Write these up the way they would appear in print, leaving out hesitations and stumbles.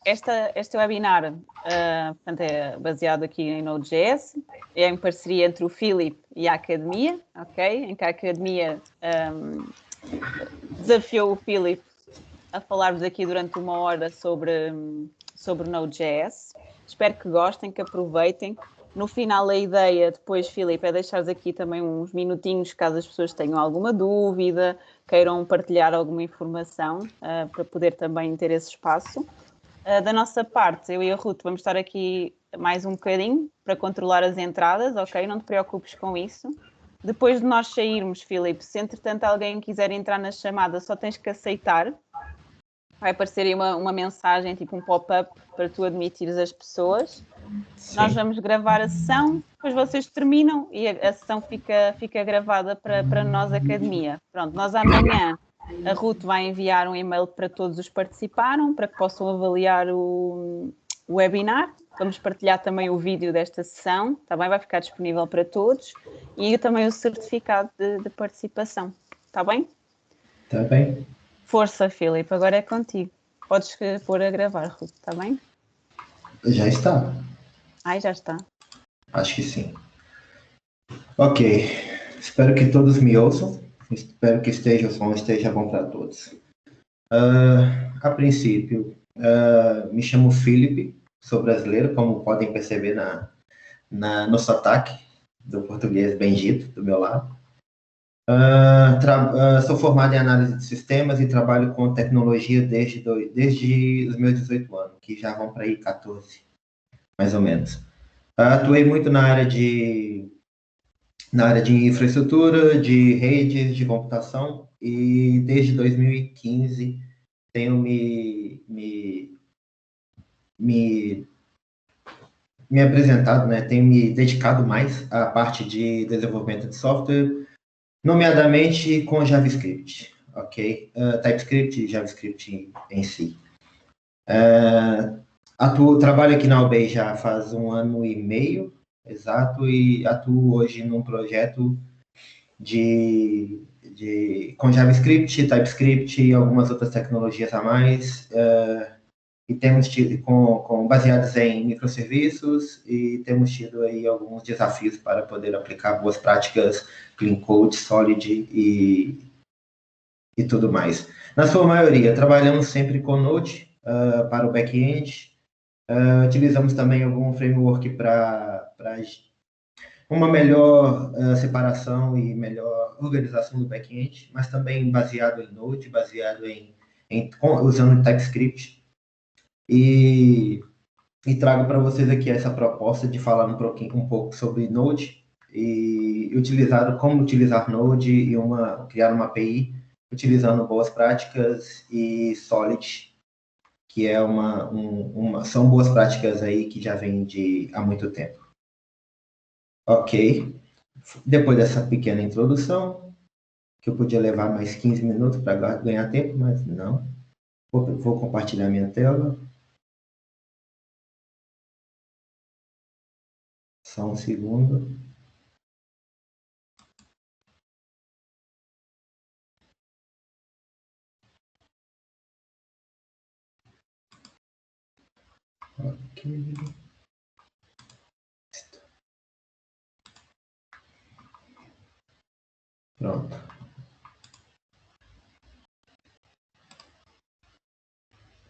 Este webinar, portanto, é baseado aqui em Node.js, é em parceria entre o Filipe e a Academia, ok? Em que a Academia desafiou o Filipe a falar-vos aqui durante 1 hora sobre Node.js. Espero que gostem, que aproveitem. No final, a ideia, depois, Filipe, é deixar aqui também uns minutinhos, caso as pessoas tenham alguma dúvida, queiram partilhar alguma informação, para poder também ter esse espaço. Da nossa parte, eu e a Ruth vamos estar aqui mais um bocadinho para controlar as entradas, ok? Não te preocupes com isso. Depois de nós sairmos, Filipe, se entretanto alguém quiser entrar na chamada, só tens que aceitar. Vai aparecer aí uma mensagem, tipo um pop-up, para tu admitires as pessoas. Sim. Nós vamos gravar a sessão, depois vocês terminam e a sessão fica gravada para nós, Academia. Pronto, nós amanhã, a Ruth vai enviar um e-mail para todos os que participaram, para que possam avaliar o webinar. Vamos partilhar também o vídeo desta sessão, também vai ficar disponível para todos, e também o certificado de participação. Está bem? Está bem. Força, Filipe, agora é contigo. Podes pôr a gravar, Ruth, está bem? Já está. Ai, já está. Acho que sim. Ok. Espero que todos me ouçam. Espero que o som esteja bom para todos. A princípio, me chamo Filipe, sou brasileiro, como podem perceber no sotaque do português bendito do meu lado. Sou formado em análise de sistemas e trabalho com tecnologia desde os meus 18 anos, que já vão para aí 14, mais ou menos. Atuei muito na área de infraestrutura, de redes, de computação, e desde 2015 tenho me apresentado, né? Tenho me dedicado mais à parte de desenvolvimento de software, nomeadamente com JavaScript, ok? TypeScript e JavaScript em si. Trabalho aqui na Albay já faz 1 ano e meio, exato, e atuo hoje num projeto com JavaScript, TypeScript e algumas outras tecnologias a mais, e temos tido baseados em microserviços, e temos tido aí alguns desafios para poder aplicar boas práticas Clean Code, Solid e tudo mais. Na sua maioria, trabalhamos sempre com Node para o back-end. Utilizamos também algum framework para uma melhor separação e melhor organização do back-end, mas também baseado em Node, usando TypeScript. E trago para vocês aqui essa proposta de falar um pouco sobre Node e como utilizar Node e criar uma API utilizando boas práticas e Solid, que são boas práticas aí que já vêm há muito tempo. Ok. Depois dessa pequena introdução, que eu podia levar mais 15 minutos para ganhar tempo, mas não. Vou compartilhar minha tela. Só um segundo. Ok. Pronto.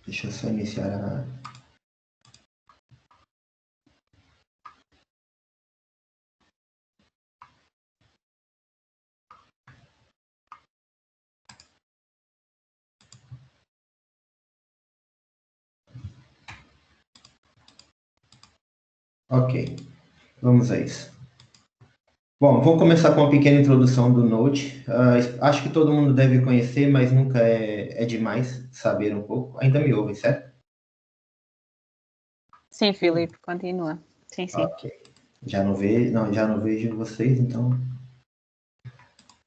Deixa eu só iniciar a... Ok, vamos a isso. Bom, vou começar com uma pequena introdução do Node. Acho que todo mundo deve conhecer, mas nunca é demais saber um pouco. Ainda me ouve, certo? Sim, Filipe, continua. Sim, sim. Ok. Já não vejo vocês, então...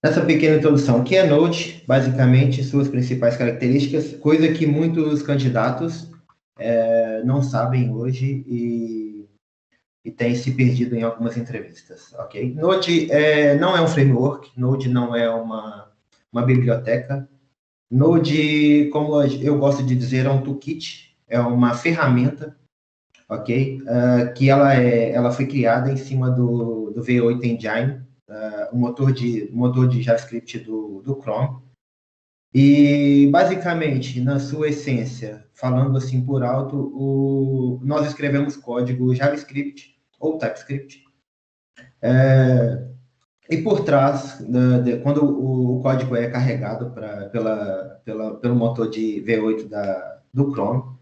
Essa pequena introdução, o que é Node? Basicamente, suas principais características, coisa que muitos candidatos não sabem hoje e têm se perdido em algumas entrevistas, ok? Node não é um framework, Node não é uma biblioteca. Node, como eu gosto de dizer, é um toolkit, é uma ferramenta, ok? Que ela foi criada em cima do V8 Engine, o motor de JavaScript do Chrome. E, basicamente, na sua essência, falando assim por alto, nós escrevemos código JavaScript ou TypeScript. E por trás, quando o código é carregado pelo motor de V8 do Chrome,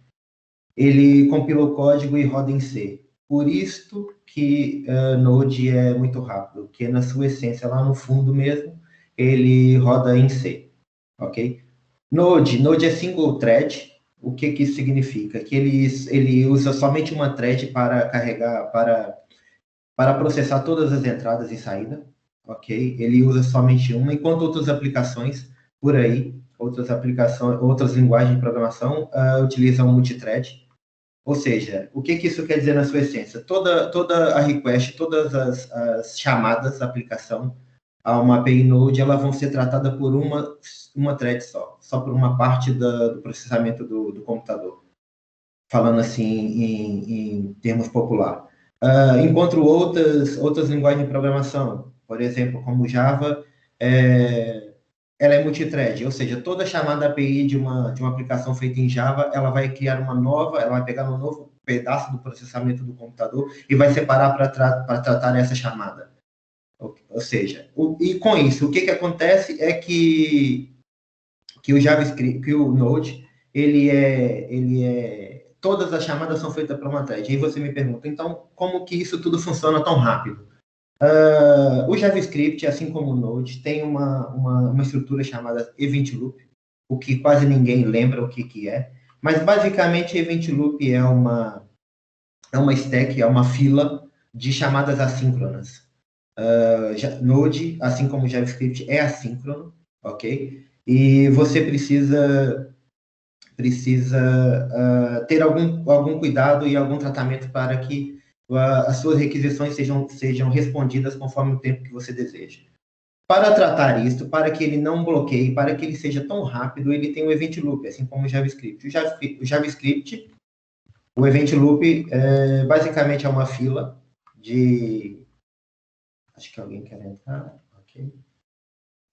ele compila o código e roda em C. Por isso que Node é muito rápido, porque na sua essência, lá no fundo mesmo, ele roda em C, ok? Node é single thread. O que isso significa? Que ele usa somente uma thread para carregar, para processar todas as entradas e saída, ok? Ele usa somente uma, enquanto outras aplicações por aí, outras linguagens de programação utilizam multithread. Ou seja, o que isso quer dizer na sua essência? Toda a request, todas as chamadas da aplicação a uma API Node, elas vão ser tratadas por uma thread só por uma parte do processamento do computador, falando assim em termos popular. Encontro outras linguagens de programação, por exemplo, como Java, ela é multithread, ou seja, toda chamada API de uma aplicação feita em Java, ela vai criar ela vai pegar um novo pedaço do processamento do computador e vai separar para tratar essa chamada. Ou seja, e com isso, o que acontece é que o JavaScript, que o Node, todas as chamadas são feitas por uma thread. E aí você me pergunta, então, como que isso tudo funciona tão rápido? O JavaScript, assim como o Node, tem uma estrutura chamada Event Loop, o que quase ninguém lembra o que é. Mas, basicamente, Event Loop é uma stack, é uma fila de chamadas assíncronas. Node, assim como JavaScript, é assíncrono, ok? E você precisa ter algum cuidado e algum tratamento para que as suas requisições sejam respondidas conforme o tempo que você deseja. Para tratar isso, para que ele não bloqueie, para que ele seja tão rápido, ele tem o Event Loop, assim como o JavaScript. O JavaScript, o Event Loop, basicamente é uma fila de... Acho que alguém quer entrar. Ok.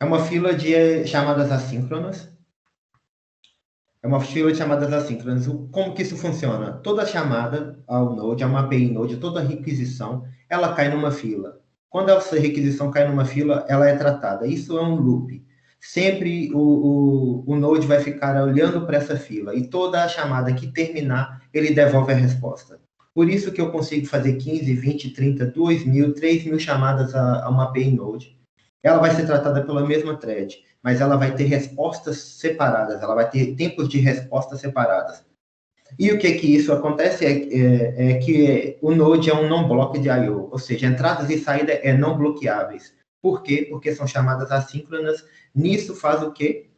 É uma fila de chamadas assíncronas. Como que isso funciona? Toda chamada ao Node, a uma API Node, toda requisição, ela cai numa fila. Quando essa requisição cai numa fila, ela é tratada. Isso é um loop. Sempre o Node vai ficar olhando para essa fila e toda a chamada que terminar, ele devolve a resposta. Por isso que eu consigo fazer 15, 20, 30, 2.000, 3.000 chamadas a uma API Node. Ela vai ser tratada pela mesma thread, mas ela vai ter respostas separadas, ela vai ter tempos de resposta separadas. E o que isso acontece é que o Node é um non-block de I/O, ou seja, entradas e saídas não bloqueáveis. Por quê? Porque são chamadas assíncronas. Nisso faz o quê?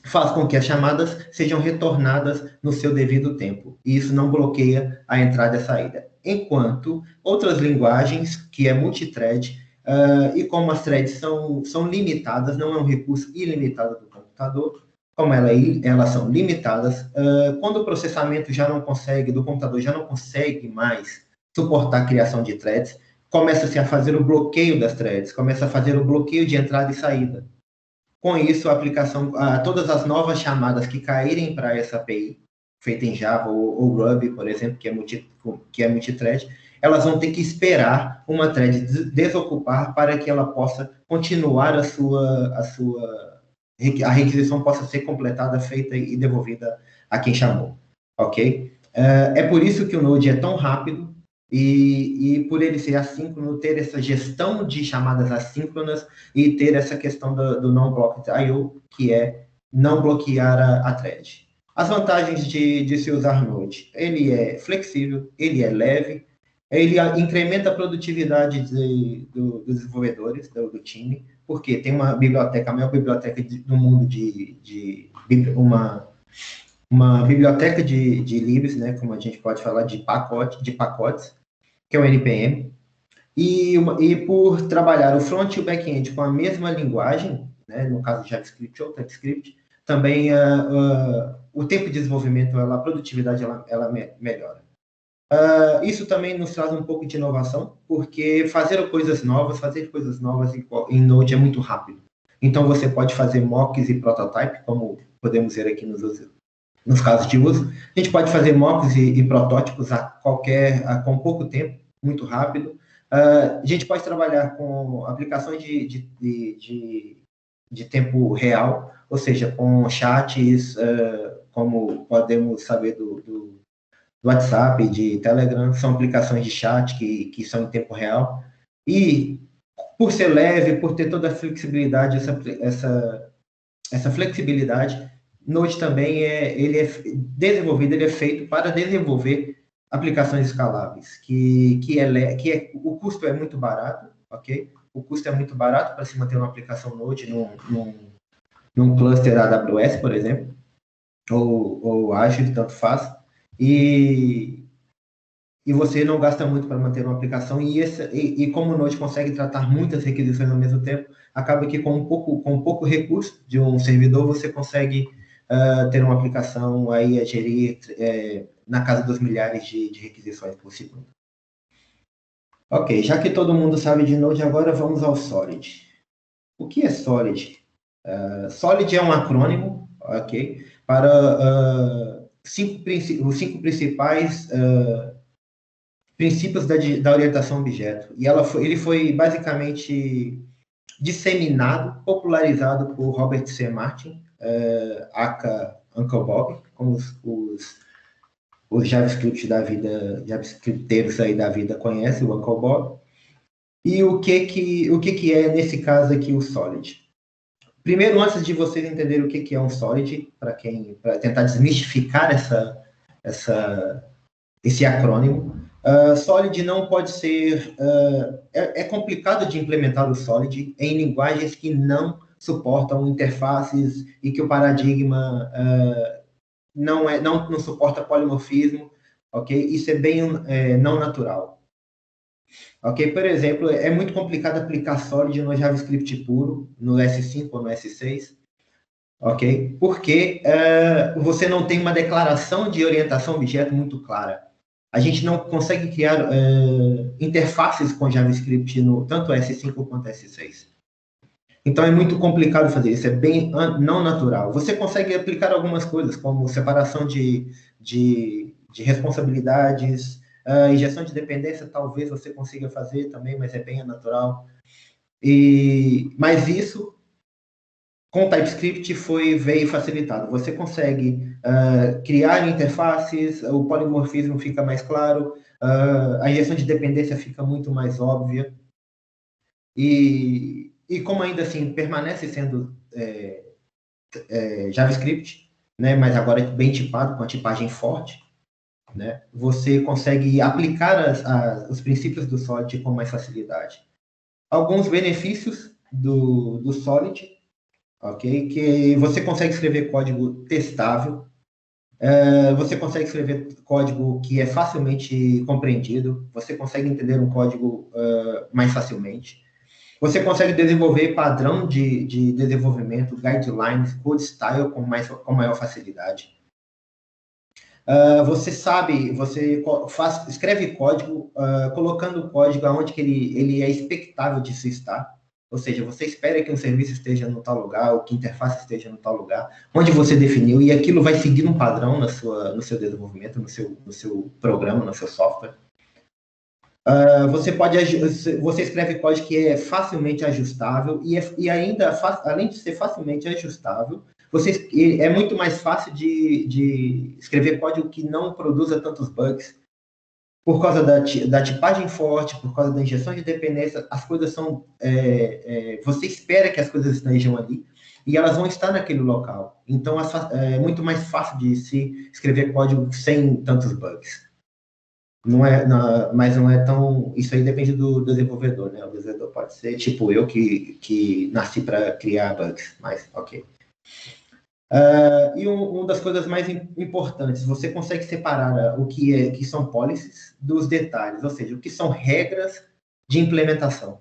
Faz com que as chamadas sejam retornadas no seu devido tempo. E isso não bloqueia a entrada e a saída. Enquanto outras linguagens, que é multithread, e como as threads são limitadas, não é um recurso ilimitado do computador, como elas são limitadas, quando o processamento do computador já não consegue mais suportar a criação de threads, começa-se a fazer o bloqueio das threads, começa a fazer o bloqueio de entrada e saída. Com isso, a aplicação, todas as novas chamadas que caírem para essa API, feita em Java ou Ruby, por exemplo, que é multithread, elas vão ter que esperar uma thread desocupar para que ela possa continuar a requisição possa ser completada, feita e devolvida a quem chamou, ok? É por isso que o Node é tão rápido e por ele ser assíncrono, ter essa gestão de chamadas assíncronas e ter essa questão do non-blocked I/O, que é não bloquear a thread. As vantagens de se usar Node: ele é flexível, ele é leve, ele incrementa a produtividade dos desenvolvedores, do time, porque tem uma biblioteca, a maior biblioteca do mundo uma biblioteca de libs, né, como a gente pode falar, de pacotes, que é o NPM, e por trabalhar o front e o back-end com a mesma linguagem, né, no caso JavaScript ou TypeScript, também o tempo de desenvolvimento, a produtividade, ela melhora. Isso também nos traz um pouco de inovação, porque fazer coisas novas em Node é muito rápido. Então, você pode fazer mocks e prototype, como podemos ver aqui nos casos de uso. A gente pode fazer mocks e protótipos com pouco tempo, muito rápido. A gente pode trabalhar com aplicações de tempo real, ou seja, com chats, como podemos saber do WhatsApp, de Telegram, são aplicações de chat que são em tempo real. E, por ser leve, por ter toda a flexibilidade, essa flexibilidade, Node também ele é desenvolvido, ele é feito para desenvolver aplicações escaláveis, o custo é muito barato, ok? O custo é muito barato para se manter uma aplicação Node num cluster AWS, por exemplo, ou Azure, tanto faz, e você não gasta muito para manter uma aplicação, e como o Node consegue tratar muitas requisições ao mesmo tempo, acaba que com pouco recurso de um servidor, você consegue ter uma aplicação aí a gerir na casa dos milhares de requisições por segundo. Ok, já que todo mundo sabe de Node, agora vamos ao Solid. O que é Solid? Solid é um acrônimo, ok, para os 5 principais princípios da orientação a objeto. E ele foi basicamente disseminado, popularizado por Robert C. Martin, aka Uncle Bob, como os JavaScripteiros aí da vida conhecem, o Uncle Bob. E o que é, nesse caso aqui, o Solid? Primeiro, antes de vocês entenderem o que é um Solid, para tentar desmistificar esse acrônimo, Solid não pode ser... é complicado de implementar o Solid em linguagens que não suportam interfaces e que o paradigma não suporta polimorfismo, ok? Isso é bem não natural. Ok? Por exemplo, é muito complicado aplicar Solid no JavaScript puro, no S5 ou no S6, ok? Porque você não tem uma declaração de orientação a objeto muito clara. A gente não consegue criar interfaces com JavaScript no tanto S5 quanto S6. Então é muito complicado fazer isso, é bem não natural. Você consegue aplicar algumas coisas, como separação de responsabilidades, injeção de dependência, talvez você consiga fazer também, mas é bem natural. Mas isso, com TypeScript, veio facilitado. Você consegue criar interfaces, o polimorfismo fica mais claro, a injeção de dependência fica muito mais óbvia. E como ainda assim permanece sendo JavaScript, né, mas agora bem tipado, com a tipagem forte, né, você consegue aplicar os princípios do Solid com mais facilidade. Alguns benefícios do Solid, ok? Que você consegue escrever código testável, você consegue escrever código que é facilmente compreendido, você consegue entender um código mais facilmente. Você consegue desenvolver padrão de desenvolvimento, guidelines, code style com maior facilidade. Você escreve código, colocando o código aonde que ele é expectável de se estar. Ou seja, você espera que um serviço esteja no tal lugar, ou que a interface esteja no tal lugar, onde você definiu, e aquilo vai seguir um padrão no seu desenvolvimento, no seu programa, no seu software. Você escreve código que é facilmente ajustável e ainda, além de ser facilmente ajustável, é muito mais fácil de escrever código que não produza tantos bugs. Por causa da tipagem forte, por causa da injeção de dependência, as coisas são... você espera que as coisas estejam ali e elas vão estar naquele local. Então, é muito mais fácil de se escrever código sem tantos bugs. Mas não é tão... Isso aí depende do desenvolvedor, né? O desenvolvedor pode ser tipo eu, que nasci para criar bugs, mas ok. E uma das coisas mais importantes, você consegue separar o que são policies dos detalhes, ou seja, o que são regras de implementação.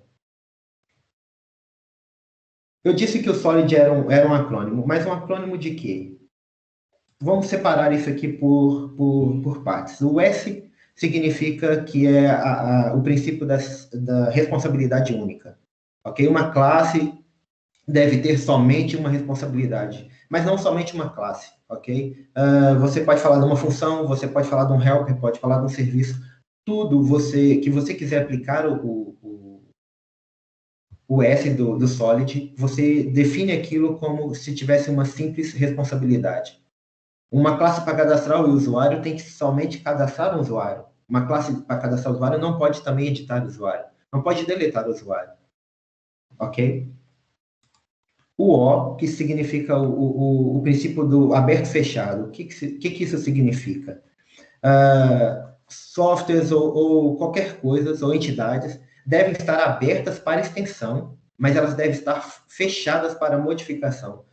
Eu disse que o Solid era um acrônimo, mas um acrônimo de quê? Vamos separar isso aqui por partes. O S significa que é o princípio da responsabilidade única. Ok? Uma classe deve ter somente uma responsabilidade, mas não somente uma classe. Ok? Você pode falar de uma função, você pode falar de um helper, pode falar de um serviço. Tudo que você quiser aplicar o S do Solid, você define aquilo como se tivesse uma simples responsabilidade. Uma classe para cadastrar o usuário tem que somente cadastrar um usuário. Uma classe para cadastrar o usuário não pode também editar o usuário. Não pode deletar o usuário. Ok? O O, que significa o princípio do aberto-fechado. O que isso significa? Softwares ou qualquer coisa, ou entidades, devem estar abertas para extensão, mas elas devem estar fechadas para modificação.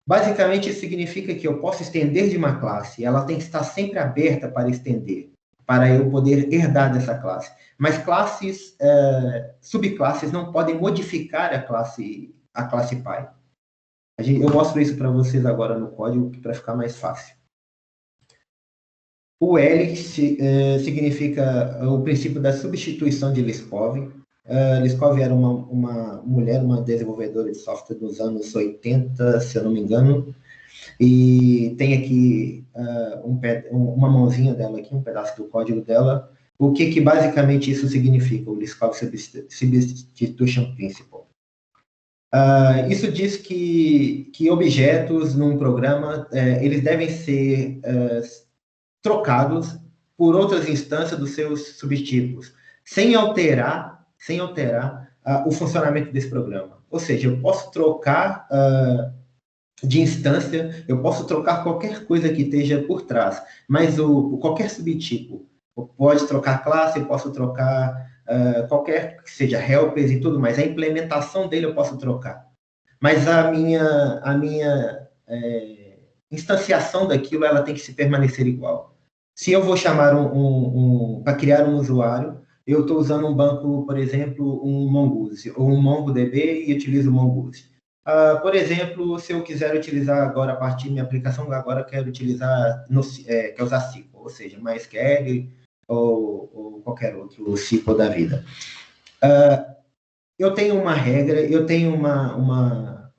Basicamente, isso significa que eu posso estender de uma classe, ela tem que estar sempre aberta para estender, para eu poder herdar dessa classe. Mas classes, subclasses não podem modificar a classe pai. Eu mostro isso para vocês agora no código, para ficar mais fácil. O L significa o princípio da substituição de Liskov. Liskov era uma mulher, uma desenvolvedora de software dos anos 80, se eu não me engano, e tem aqui uma mãozinha dela aqui, um pedaço do código dela. O que basicamente isso significa, o Liskov Substitution Principle? Isso diz que objetos num programa, eles devem ser trocados por outras instâncias dos seus subtipos, sem alterar o funcionamento desse programa. Ou seja, eu posso trocar de instância, eu posso trocar qualquer coisa que esteja por trás, mas qualquer subtipo, pode trocar classe, eu posso trocar qualquer que seja helpers e tudo mais, a implementação dele eu posso trocar. Mas a minha instanciação daquilo, ela tem que se permanecer igual. Se eu vou chamar para criar um usuário, eu estou usando um banco, por exemplo, um Mongoose, ou um MongoDB e utilizo o Mongoose. Por exemplo, se eu quiser utilizar agora, a partir da minha aplicação, agora quero utilizar, quer usar SQL, ou seja, MySQL ou qualquer outro SQL da vida. Eu tenho uma regra, eu tenho uma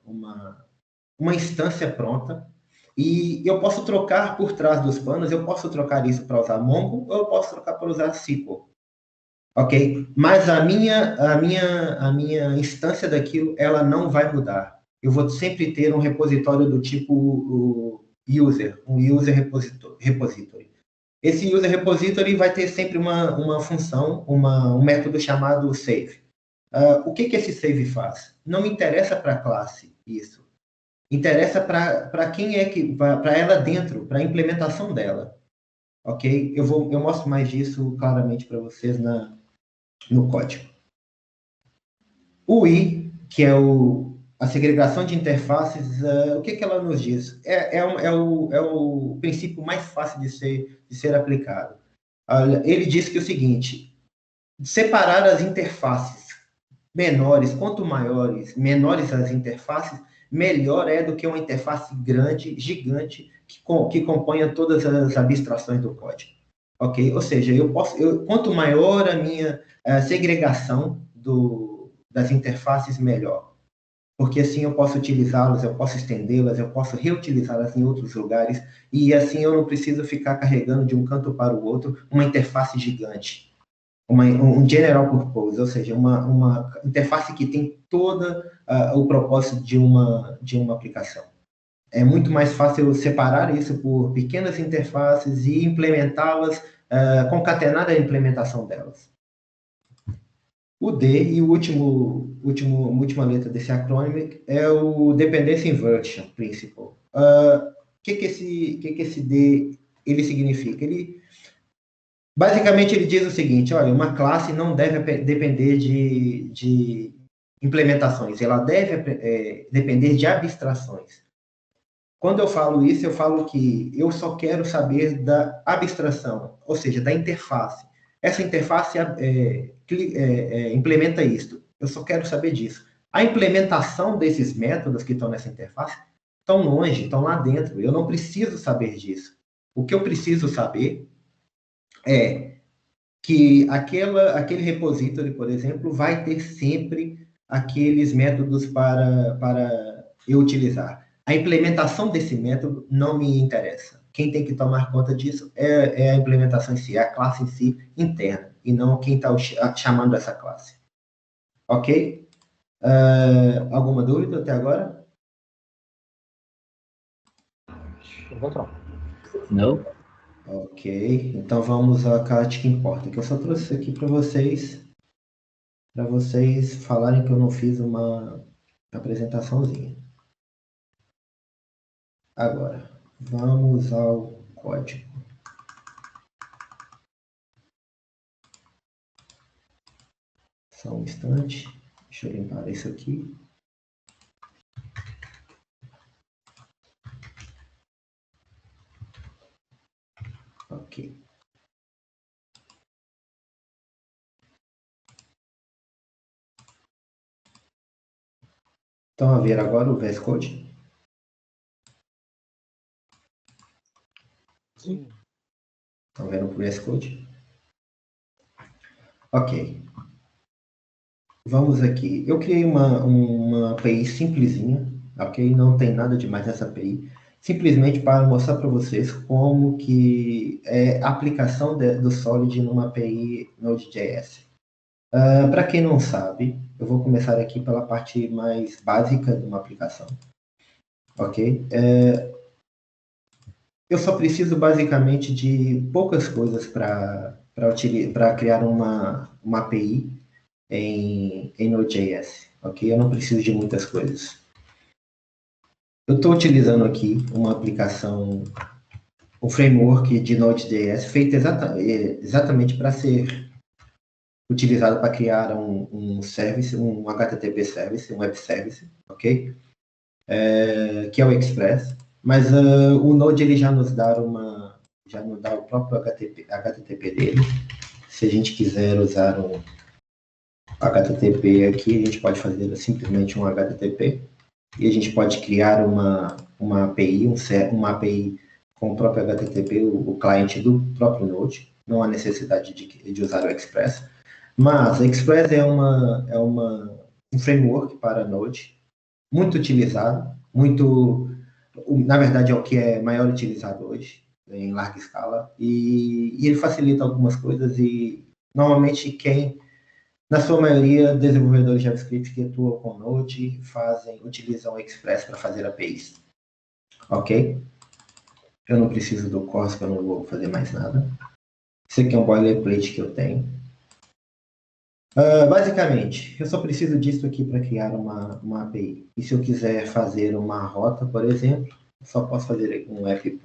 instância pronta, e eu posso trocar por trás dos panos, eu posso trocar isso para usar Mongo, ou eu posso trocar para usar SQL. Ok? Mas a minha instância daquilo, ela não vai mudar. Eu vou sempre ter um repositório do tipo user, um user repository. Esse user repository vai ter sempre uma função, um método chamado save. O que esse save faz? Não me interessa para a classe isso. Interessa para quem para ela dentro, para a implementação dela. Ok? Eu mostro mais disso claramente para vocês no código. O I, que é a segregação de interfaces, o que ela nos diz? É o princípio mais fácil de ser aplicado. Ele diz que é o seguinte: separar as interfaces menores, quanto menores as interfaces, melhor é do que uma interface grande, gigante, que componha todas as abstrações do código. Ok? Ou seja, quanto maior a minha segregação das interfaces, melhor. Porque assim eu posso utilizá-las, eu posso estendê-las, eu posso reutilizá-las em outros lugares, e assim eu não preciso ficar carregando de um canto para o outro uma interface gigante. Um general purpose, ou seja, uma interface que tem todo o propósito de uma aplicação. É muito mais fácil separar isso por pequenas interfaces e implementá-las, concatenar a implementação delas. O D, e a última letra desse acrônimo, é o Dependency Inversion Principle. O que esse D ele significa? Basicamente, ele diz o seguinte: olha, uma classe não deve depender de implementações, ela deve depender de abstrações. Quando eu falo isso, eu falo que eu só quero saber da abstração, ou seja, da interface. Essa interface implementa isto. Eu só quero saber disso. A implementação desses métodos que estão nessa interface estão longe, estão lá dentro. Eu não preciso saber disso. O que eu preciso saber é que aquele repository, por exemplo, vai ter sempre aqueles métodos para eu utilizar. A implementação desse método não me interessa. Quem tem que tomar conta disso é a implementação em si, é a classe em si interna, e não quem está chamando essa classe. Ok? Alguma dúvida até agora? Não. Ok, então vamos à parte que importa, que eu só trouxe aqui para vocês falarem que eu não fiz uma apresentaçãozinha. Agora, vamos ao código. Só um instante, deixa eu limpar isso aqui. Ok. Estão a ver agora o VS Code? Sim. Estão vendo o VS Code? Ok. Vamos aqui. Eu criei uma API simplesinha, ok? Não tem nada demais nessa API. Simplesmente para mostrar para vocês como que é a aplicação do Solid numa API Node.js. Para quem não sabe, eu vou começar aqui pela parte mais básica de uma aplicação, ok? Eu só preciso basicamente de poucas coisas para criar uma API em Node.js, ok? Eu não preciso de muitas coisas. Eu estou utilizando aqui uma aplicação, um framework de Node.js feito exatamente para ser utilizado para criar um service, um HTTP service, um web service, ok? Que é o Express. Mas o Node ele já nos dá o próprio HTTP dele. Se a gente quiser usar um HTTP aqui, a gente pode fazer simplesmente um HTTP e a gente pode criar uma API, uma API com o próprio HTTP, o cliente do próprio Node. Não há necessidade de usar o Express. Mas o Express é um framework para Node muito utilizado, na verdade é o que é maior utilizado hoje, em larga escala, e ele facilita algumas coisas e normalmente na sua maioria, desenvolvedores JavaScript que atuam com Node utilizam o Express para fazer APIs. Ok? Eu não preciso do Corsa, eu não vou fazer mais nada. Isso aqui é um boilerplate que eu tenho. Basicamente, eu só preciso disso aqui para criar uma API. E se eu quiser fazer uma rota, por exemplo, eu só posso fazer um f.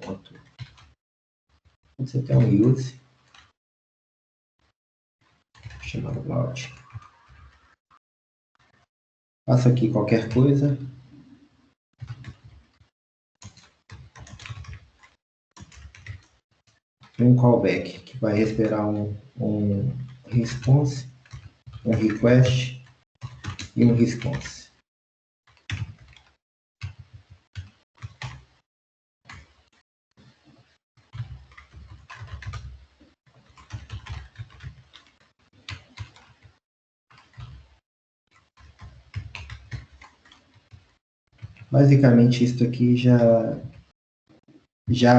Você tem um use chamado route. Faço aqui qualquer coisa. Um callback que vai esperar um response, um request e um response. Basicamente, isso aqui já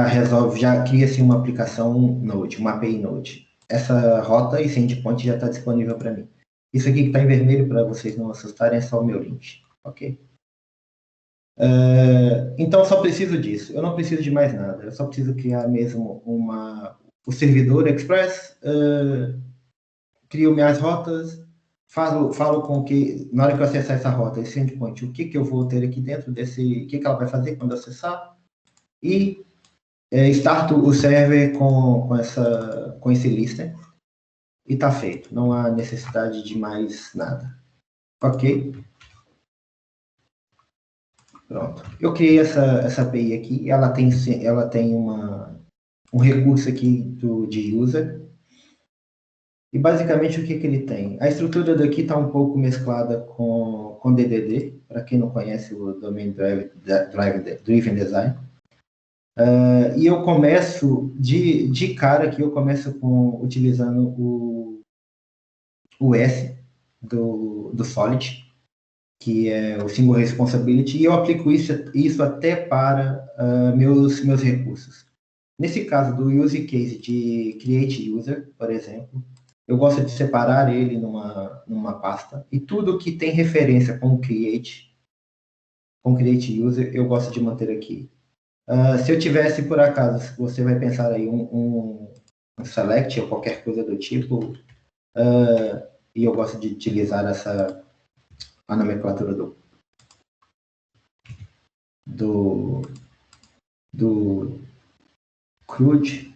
resolve, já cria-se uma aplicação Node, uma API Node. Essa rota, esse endpoint já está disponível para mim. Isso aqui que está em vermelho, para vocês não assustarem, é só o meu link, ok? Então, eu só preciso disso. Eu não preciso de mais nada. Eu só preciso criar mesmo o servidor Express, crio minhas rotas, falo com que, na hora que eu acessar essa rota, esse endpoint, o que eu vou ter aqui dentro desse, o que ela vai fazer quando eu acessar, e starto o server com esse listener e está feito. Não há necessidade de mais nada. Ok? Pronto. Eu criei essa API aqui. Ela tem um recurso aqui de user. E basicamente o que ele tem? A estrutura daqui está um pouco mesclada com DDD, para quem não conhece o Domain Driven Design. E eu começo, de cara aqui, eu começo utilizando o S do Solid, que é o Single Responsibility, e eu aplico isso até para meus recursos. Nesse caso do use case de create user, por exemplo, eu gosto de separar ele numa pasta, e tudo que tem referência com create user, eu gosto de manter aqui. Se eu tivesse, por acaso, você vai pensar aí um select ou qualquer coisa do tipo, e eu gosto de utilizar a nomenclatura do CRUD.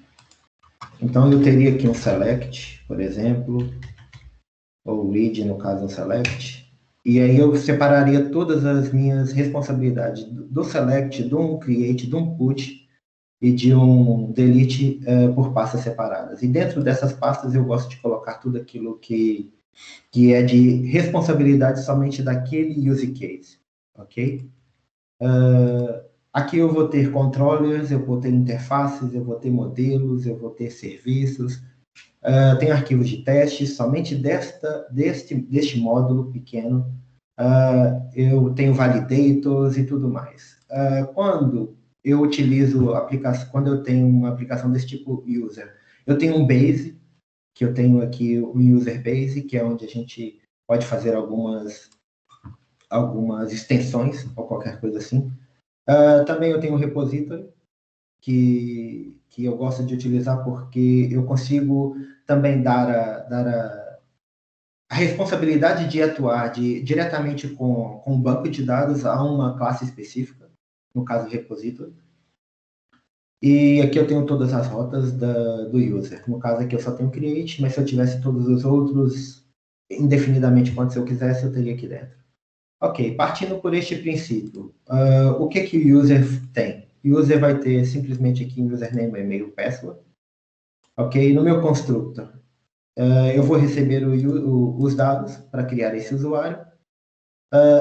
Então eu teria aqui um select, por exemplo, ou read, no caso um select, e aí eu separaria todas as minhas responsabilidades do select, de um create, de um put e de um delete por pastas separadas. E dentro dessas pastas eu gosto de colocar tudo aquilo que é de responsabilidade somente daquele use case, ok? Aqui eu vou ter controllers, eu vou ter interfaces, eu vou ter modelos, eu vou ter serviços, tem arquivos de teste, somente deste módulo pequeno, eu tenho validators e tudo mais. Quando eu utilizo quando eu tenho uma aplicação desse tipo user, eu tenho um base, que eu tenho aqui o user base, que é onde a gente pode fazer algumas extensões ou qualquer coisa assim. Também eu tenho um repository, que eu gosto de utilizar porque eu consigo também dar a responsabilidade de atuar diretamente com o banco de dados a uma classe específica, no caso repository. E aqui eu tenho todas as rotas do user. No caso aqui eu só tenho create, mas se eu tivesse todos os outros, indefinidamente quantos eu quisesse, eu teria aqui dentro. Ok, partindo por este princípio, o que o user tem? O user vai ter simplesmente aqui username, e-mail, password. Ok, no meu constructor, eu vou receber os dados para criar esse usuário.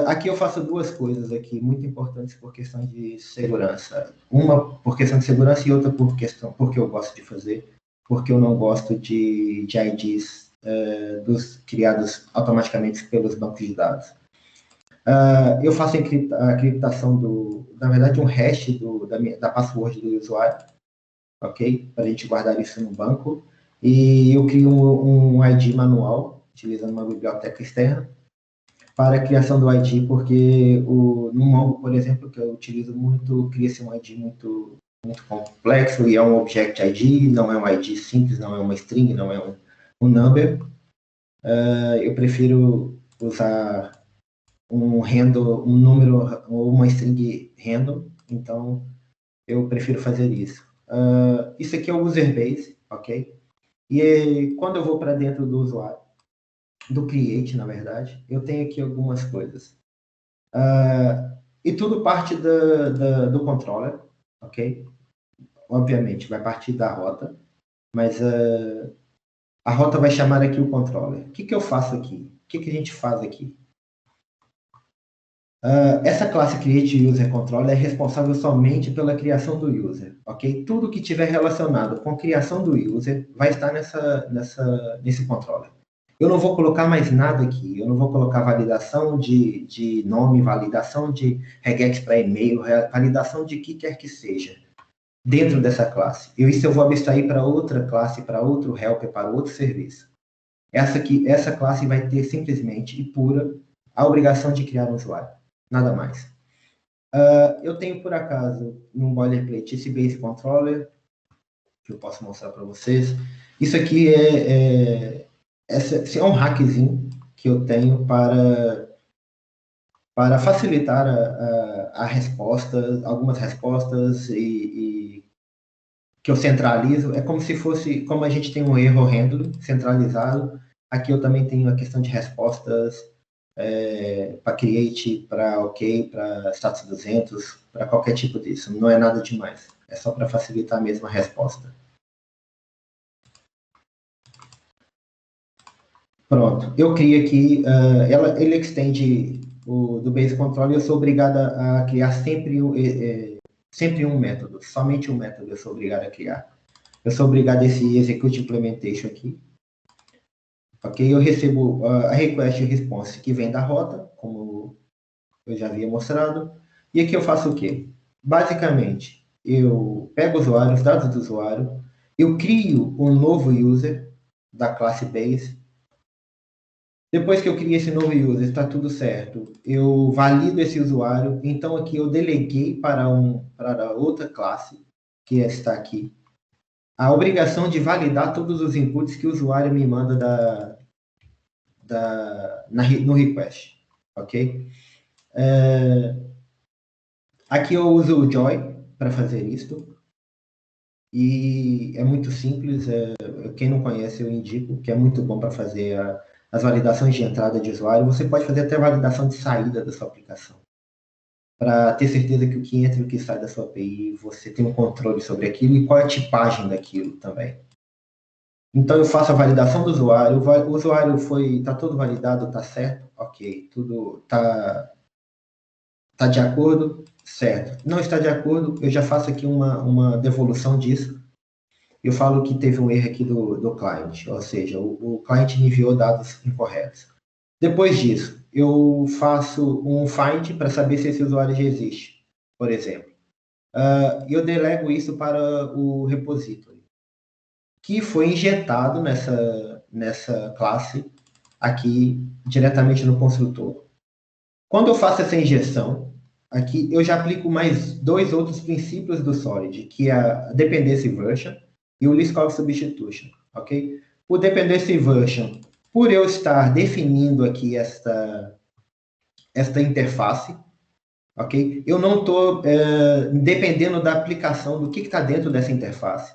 Aqui eu faço duas coisas aqui muito importantes por questão de segurança. Uma por questão de segurança e outra porque eu gosto de fazer, porque eu não gosto de IDs criados automaticamente pelos bancos de dados. Eu faço a encriptação na verdade, um hash da password do usuário, ok? Para a gente guardar isso no banco. E eu crio um ID manual, utilizando uma biblioteca externa, para a criação do ID, porque no Mongo, por exemplo, que eu utilizo muito, cria-se um ID muito complexo, e é um Object ID, não é um ID simples, não é uma string, não é um number. Eu prefiro usar um número ou uma string random, então eu prefiro fazer isso. Isso aqui é o user base, ok? E quando eu vou para dentro do usuário, do create, na verdade, eu tenho aqui algumas coisas. E tudo parte do controller, ok? Obviamente, vai partir da rota, mas a rota vai chamar aqui o controller. O que eu faço aqui? O que a gente faz aqui? Essa classe create_user_controller é responsável somente pela criação do user, ok? Tudo que tiver relacionado com a criação do user vai estar nesse controller. Eu não vou colocar mais nada aqui, eu não vou colocar validação de nome, validação de regex para e-mail, validação de que quer que seja dentro dessa classe. Isso eu vou abstrair para outra classe, para outro helper, para outro serviço. Essa classe vai ter simplesmente e pura a obrigação de criar um usuário. Nada mais. Eu tenho, por acaso, num boilerplate, esse base controller, que eu posso mostrar para vocês. Isso aqui é um hackzinho que eu tenho para facilitar a resposta, algumas respostas e que eu centralizo. É como se fosse, como a gente tem um erro handling centralizado, aqui eu também tenho a questão de respostas para create, para ok, para status 200, para qualquer tipo disso. Não é nada demais. É só para facilitar mesmo a resposta. Pronto, eu crio aqui, ele extende do Base Control e eu sou obrigado a criar sempre um método, somente um método eu sou obrigado a criar. Eu sou obrigado a esse Execute Implementation aqui. Ok, eu recebo a request response que vem da rota, como eu já havia mostrado. E aqui eu faço o quê? Basicamente, eu pego os dados do usuário, eu crio um novo user da classe base. Depois que eu crio esse novo user, está tudo certo. Eu valido esse usuário. Então aqui eu deleguei para outra classe, que está aqui, a obrigação de validar todos os inputs que o usuário me manda no request, ok? Aqui eu uso o Joy para fazer isso. E é muito simples. Quem não conhece, eu indico, que é muito bom para fazer as validações de entrada de usuário. Você pode fazer até a validação de saída da sua aplicação. Para ter certeza que o que entra e o que sai da sua API, você tem um controle sobre aquilo e qual é a tipagem daquilo também. Então, eu faço a validação do usuário. O usuário está todo validado, está certo? Ok, tudo está de acordo? Certo. Não está de acordo, eu já faço aqui uma devolução disso. Eu falo que teve um erro aqui do client, ou seja, o client me enviou dados incorretos. Depois disso, eu faço um find para saber se esse usuário já existe, por exemplo. Eu delego isso para o repository, que foi injetado nessa classe aqui diretamente no construtor. Quando eu faço essa injeção, aqui eu já aplico mais dois outros princípios do Solid, que é a Dependency Version e o List Call Substitution, ok? O Dependency Version, por eu estar definindo aqui esta interface, ok? Eu não estou dependendo da aplicação do que está dentro dessa interface.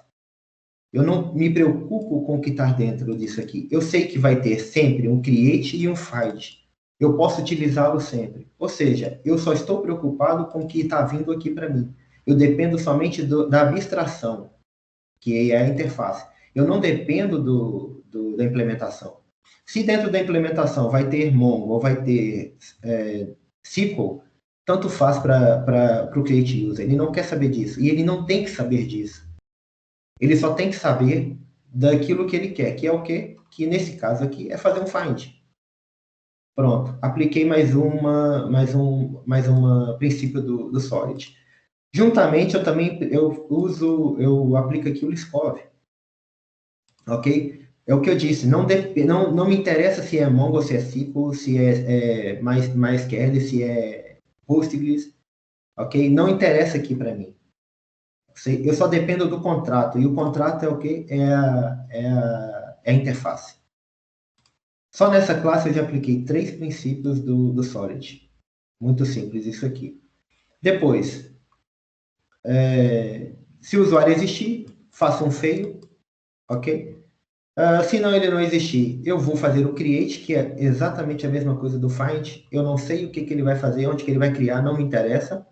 Eu não me preocupo com o que está dentro disso aqui. Eu sei que vai ter sempre um create e um find. Eu posso utilizá-lo sempre. Ou seja, eu só estou preocupado com o que está vindo aqui para mim. Eu dependo somente da abstração, que é a interface. Eu não dependo da implementação. Se dentro da implementação vai ter Mongo ou vai ter SQL, tanto faz para o create user. Ele não quer saber disso. E ele não tem que saber disso. Ele só tem que saber daquilo que ele quer, que é o quê? Que nesse caso aqui é fazer um find. Pronto, apliquei mais um princípio do Solid. Juntamente, eu aplico aqui o Liskov. Ok? É o que eu disse, não me interessa se é Mongo, se é SQL, se é MySQL, se é Postgres, ok? Não interessa aqui para mim. Eu só dependo do contrato, e o contrato é o quê? É a interface. Só nessa classe eu já apliquei 3 princípios do Solid. Muito simples isso aqui. Depois, se o usuário existir, faça um fail, ok? Se não ele não existir, eu vou fazer o create, que é exatamente a mesma coisa do find. Eu não sei o que ele vai fazer, onde que ele vai criar, não me interessa.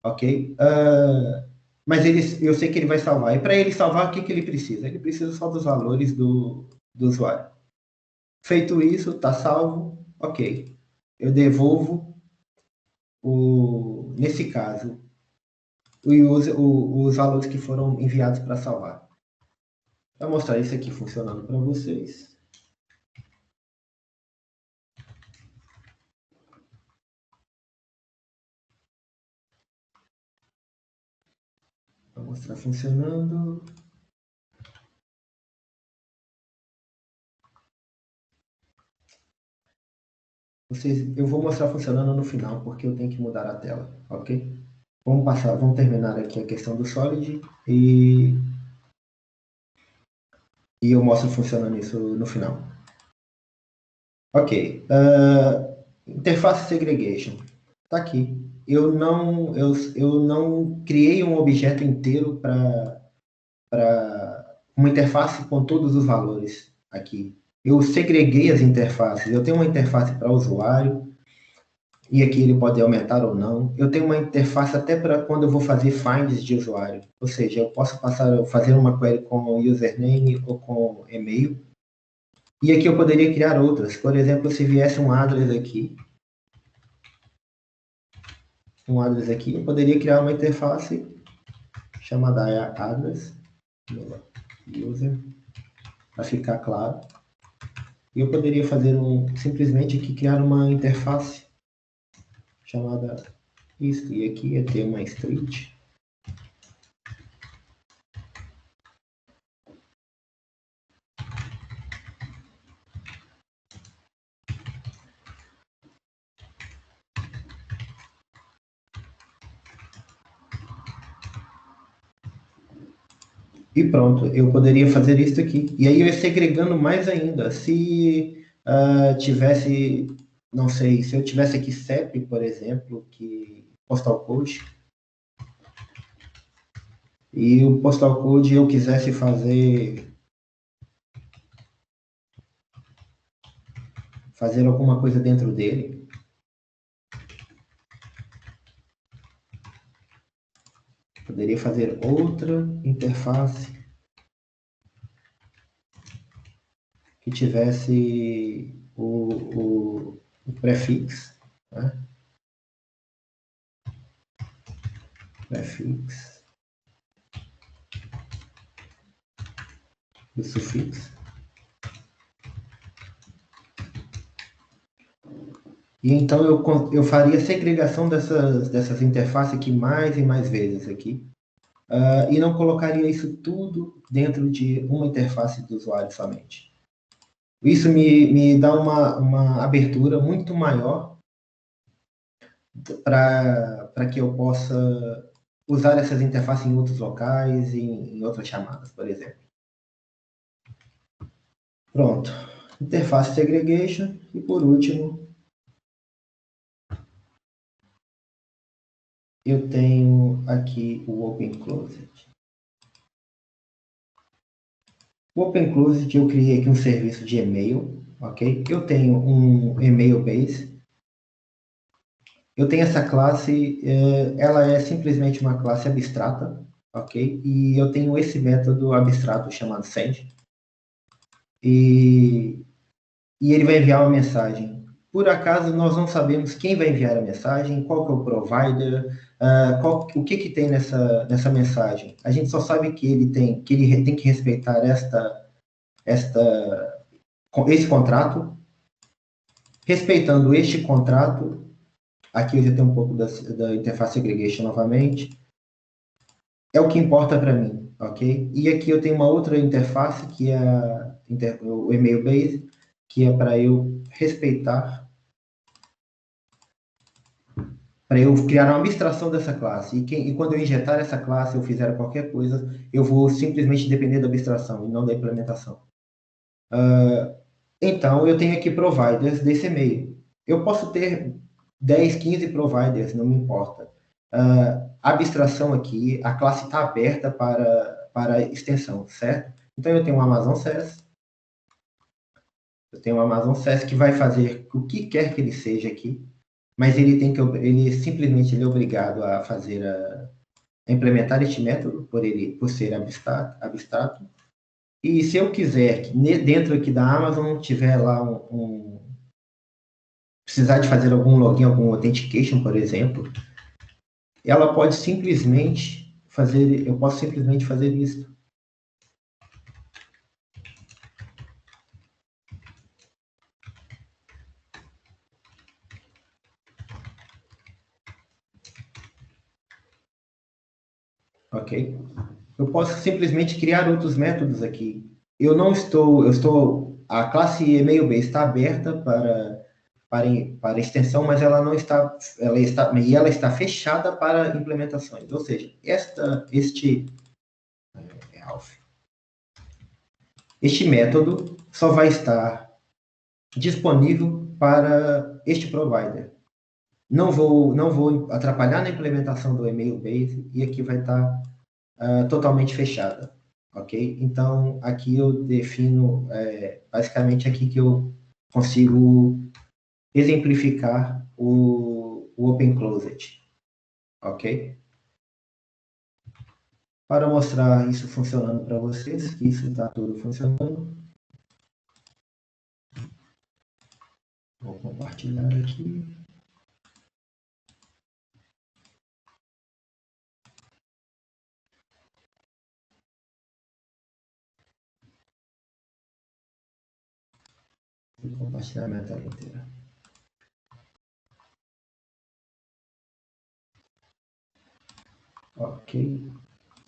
Ok? Mas eu sei que ele vai salvar. E para ele salvar, o que ele precisa? Ele precisa só dos valores do usuário. Feito isso, está salvo. Ok. Eu devolvo, nesse caso, os valores que foram enviados para salvar. Vou mostrar isso aqui funcionando para vocês. Vou mostrar funcionando. Eu vou mostrar funcionando no final, porque eu tenho que mudar a tela, ok? Vamos terminar aqui a questão do Solid e eu mostro funcionando isso no final. Ok. Interface segregation. Está aqui. Eu não criei um objeto inteiro para uma interface com todos os valores aqui. Eu segreguei as interfaces. Eu tenho uma interface para usuário, e aqui ele pode aumentar ou não. Eu tenho uma interface até para quando eu vou fazer finds de usuário. Ou seja, eu posso fazer uma query com username ou com e-mail. E aqui eu poderia criar outras. Por exemplo, se viesse um address aqui, eu poderia criar uma interface chamada address, user, para ficar claro. E eu poderia fazer simplesmente aqui criar uma interface chamada isso, e aqui ia ter uma street. E pronto, eu poderia fazer isso aqui. E aí eu ia segregando mais ainda. Se tivesse, não sei, se eu tivesse aqui CEP, por exemplo, que postal code, e o postal code eu quisesse fazer alguma coisa dentro dele, poderia fazer outra interface que tivesse o prefixo, né? Prefixo, o sufixo. E então eu faria segregação dessas interfaces aqui mais e mais vezes aqui. E não colocaria isso tudo dentro de uma interface do usuário somente. Isso me dá uma abertura muito maior para que eu possa usar essas interfaces em outros locais, em outras chamadas, por exemplo. Pronto. Interface segregation. E por último, eu tenho aqui o Open Closet. O Open Closet eu criei aqui um serviço de e-mail, ok? Eu tenho um e-mail base. Eu tenho essa classe, ela é simplesmente uma classe abstrata, ok? E eu tenho esse método abstrato chamado send. E ele vai enviar uma mensagem. Por acaso, nós não sabemos quem vai enviar a mensagem, qual que é o provider, o que tem nessa mensagem. A gente só sabe que ele tem que respeitar esse contrato. Respeitando este contrato, aqui eu já tenho um pouco da interface segregation novamente, é o que importa para mim, ok? E aqui eu tenho uma outra interface, que é o email base, que é para eu respeitar, para eu criar uma abstração dessa classe. E quando eu injetar essa classe, eu fizer qualquer coisa, eu vou simplesmente depender da abstração e não da implementação. Então, eu tenho aqui providers desse e-mail. Eu posso ter 10, 15 providers, não me importa. A abstração aqui, a classe está aberta para extensão, certo? Então, eu tenho um Amazon SES. Eu tenho um Amazon SES que vai fazer o que quer que ele seja aqui, mas ele simplesmente ele é obrigado a implementar este método por ser abstrato. E se eu quiser que dentro aqui da Amazon tiver lá precisar de fazer algum login, algum authentication, por exemplo, ela pode simplesmente eu posso simplesmente fazer isso. Ok? Eu posso simplesmente criar outros métodos aqui. A classe email base está aberta para extensão, mas ela não está, ela está fechada para implementações. Ou seja, este método só vai estar disponível para este provider. Não vou atrapalhar na implementação do email base e aqui vai estar totalmente fechada, ok? Então, aqui eu defino, basicamente aqui que eu consigo exemplificar o Open Closet, ok? Para mostrar isso funcionando para vocês, que isso está tudo funcionando, compartilhar aqui. Vou compartilhar minha tela inteira. Ok.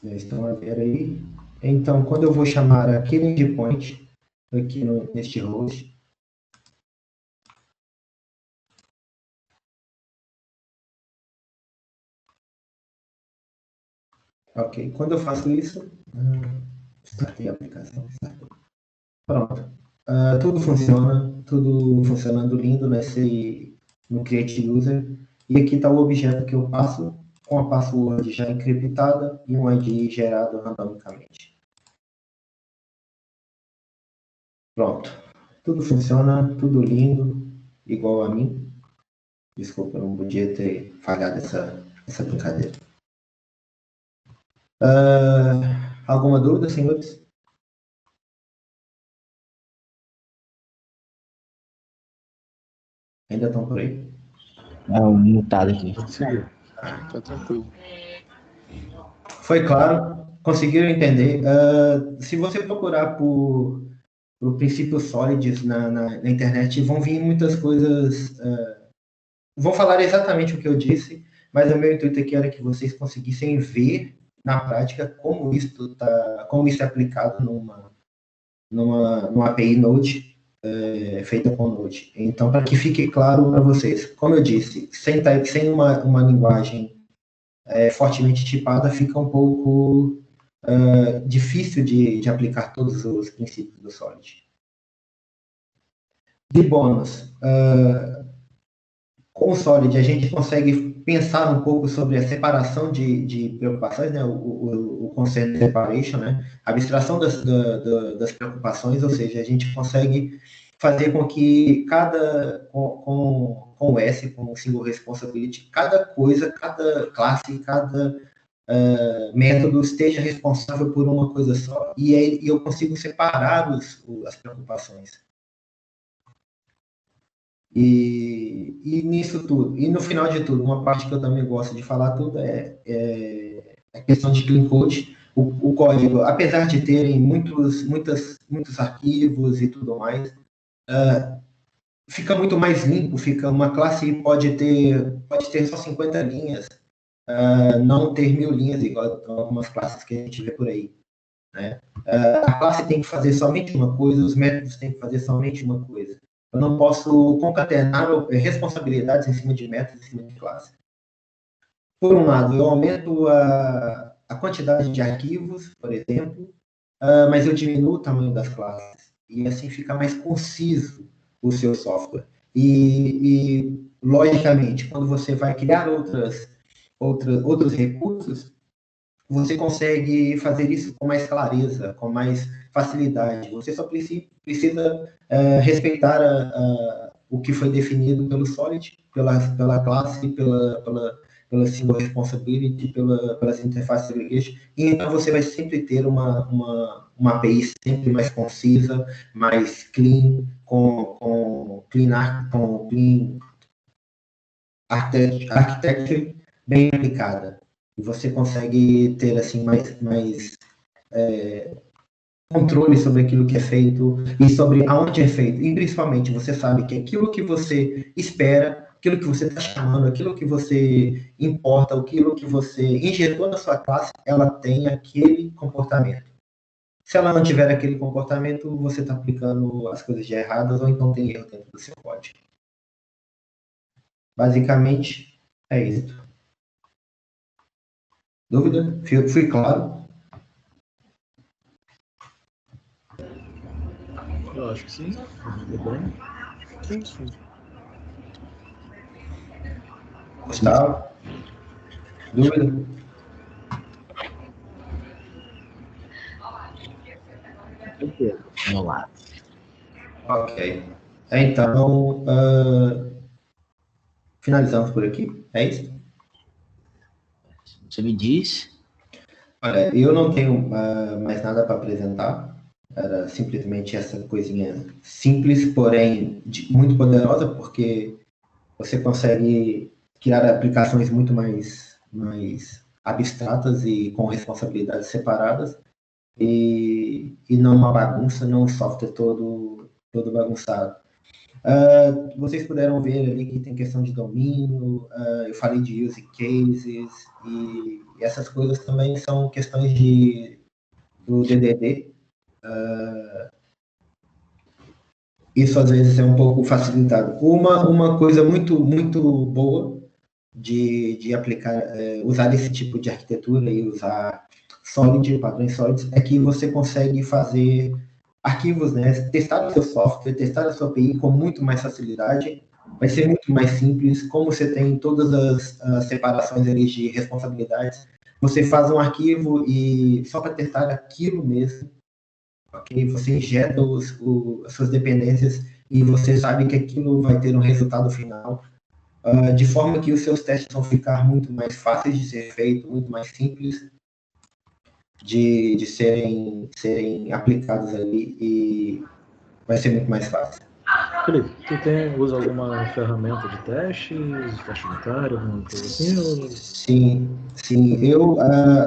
Já estão a ver aí. Então, quando eu vou chamar aquele endpoint aqui neste host, ok, quando eu faço isso, startei a aplicação, pronto. Tudo funciona, tudo funcionando lindo no Create User. E aqui está o objeto que eu passo com a password já encriptada e um ID gerado randomicamente. Pronto. Tudo funciona, tudo lindo, igual a mim. Desculpa, eu não podia ter falhado essa brincadeira. Alguma dúvida, senhores? Ainda estão por aí? Mutado aqui. Sim, tá tranquilo. Foi claro, conseguiram entender. Se você procurar por princípios sólidos na internet, vão vir muitas coisas. Vão falar exatamente o que eu disse, mas o meu intuito aqui era que vocês conseguissem ver na prática como isso é aplicado numa API Node feita com Node. Então, para que fique claro para vocês, como eu disse, sem uma linguagem fortemente tipada, fica um pouco difícil de aplicar todos os princípios do Solid. De bônus, com o Solid a gente consegue pensar um pouco sobre a separação de preocupações, né? o concern separation, né? A abstração das preocupações, ou seja, a gente consegue fazer com que com o S, com o single responsibility, cada coisa, cada classe, cada método esteja responsável por uma coisa só. E eu consigo separar as preocupações. E nisso tudo, e no final de tudo, uma parte que eu também gosto de falar tudo é a questão de clean code. O código, apesar de terem muitos arquivos e tudo mais, fica muito mais limpo. Uma classe pode ter só 50 linhas, não ter 1000 linhas, igual algumas classes que a gente vê por aí, né? A classe tem que fazer somente uma coisa, os métodos têm que fazer somente uma coisa. Eu não posso concatenar responsabilidades em cima de métodos, em cima de classe. Por um lado, eu aumento a quantidade de arquivos, por exemplo, mas eu diminuo o tamanho das classes. E assim fica mais conciso o seu software. E logicamente, quando você vai criar outros recursos, você consegue fazer isso com mais clareza, com mais facilidade. Você só precisa respeitar o que foi definido pelo Solid, pela classe, pela single responsibility, pelas interfaces aggregation, e então você vai sempre ter uma API sempre mais concisa, mais clean, com clean architecture bem aplicada. E você consegue ter assim mais controle sobre aquilo que é feito e sobre aonde é feito. E principalmente você sabe que aquilo que você espera, aquilo que você está chamando, aquilo que você importa, aquilo que você injetou na sua classe, ela tem aquele comportamento. Se ela não tiver aquele comportamento, você está aplicando as coisas de erradas ou então tem erro dentro do seu código. Basicamente, é isso. Dúvida? Fui claro? Eu acho que sim. Sim. Gustavo? Dúvida? Meu lado. Ok. Então, finalizamos por aqui. É isso? Você me diz? Olha, eu não tenho mais nada para apresentar. Era simplesmente essa coisinha simples, porém muito poderosa, porque você consegue criar aplicações muito mais abstratas e com responsabilidades separadas, e não uma bagunça, não um software todo bagunçado. Vocês puderam ver ali que tem questão de domínio, eu falei de use cases, e essas coisas também são questões do DDD. Isso às vezes é um pouco facilitado. Uma coisa muito boa de aplicar, usar esse tipo de arquitetura e usar Solid, padrões sólidos, é que você consegue fazer arquivos, né? Testar o seu software, testar a sua API com muito mais facilidade, vai ser muito mais simples. Como você tem todas as separações ali de responsabilidades, você faz um arquivo e só para testar aquilo mesmo, ok? Você injeta as suas dependências e você sabe que aquilo vai ter um resultado final, de forma que os seus testes vão ficar muito mais fáceis de ser feitos, muito mais simples de serem aplicados ali, e vai ser muito mais fácil. Felipe, tu usa alguma ferramenta de teste unitário, alguma coisa assim? Ou... Sim.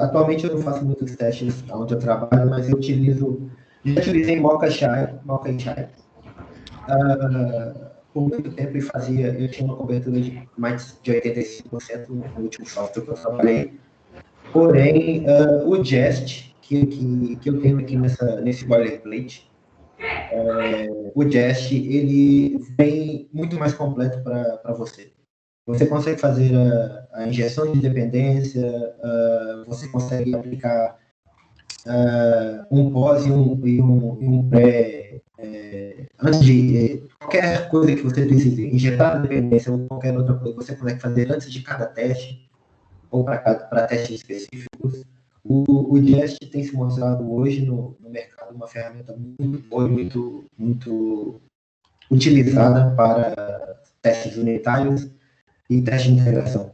Atualmente eu não faço muitos testes onde eu trabalho, mas eu já utilizei Mocha-Shy. Por muito tempo eu tinha uma cobertura de mais de 85% no último software que eu trabalhei. Porém, o Jest, que eu tenho aqui nesse boilerplate, o Jest, ele vem muito mais completo para você. Você consegue fazer a injeção de dependência, você consegue aplicar um pós e um pré, antes de qualquer coisa que você precise injetar a dependência ou qualquer outra coisa, você consegue fazer antes de cada teste, ou para testes específicos. O Jest tem se mostrado hoje no mercado uma ferramenta muito boa, muito utilizada para testes unitários e testes de integração.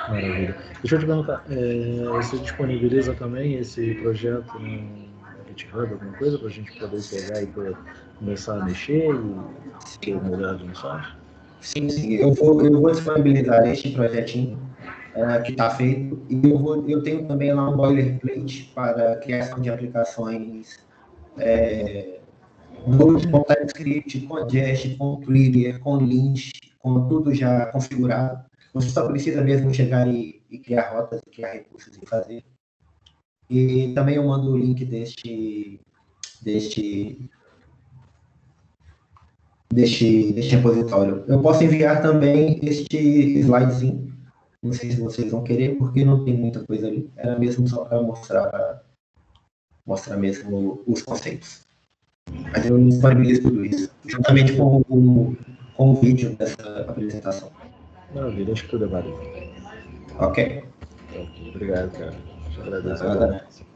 Maravilha. Deixa eu te perguntar, você disponibiliza também esse projeto no GitHub, alguma coisa, para a gente poder pegar e começar a mexer e ter uma olhada no site? Sim. Eu vou disponibilizar este projetinho que está feito, e eu tenho também lá um boilerplate para criação de aplicações com TypeScript, com Jest, com Trigger, com Lint, com tudo já configurado. Você só precisa mesmo chegar e criar rotas, criar recursos e fazer. E também eu mando o link deste repositório. Eu posso enviar também este slidezinho. Não sei se vocês vão querer, porque não tem muita coisa ali. Era mesmo só para mostrar mesmo os conceitos. Mas eu disponibilizo tudo isso, juntamente com o vídeo dessa apresentação. Maravilha, acho que tudo é válido. Ok. Obrigado, cara. Te agradeço.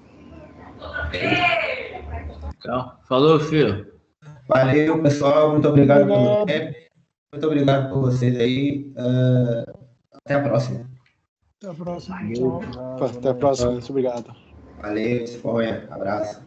Então, falou, filho. Valeu, pessoal. Muito obrigado pelo tempo. Muito obrigado por vocês aí. Até a próxima. Até a próxima. Tchau. Até a próxima. Muito obrigado. Valeu, disponha. Abraço.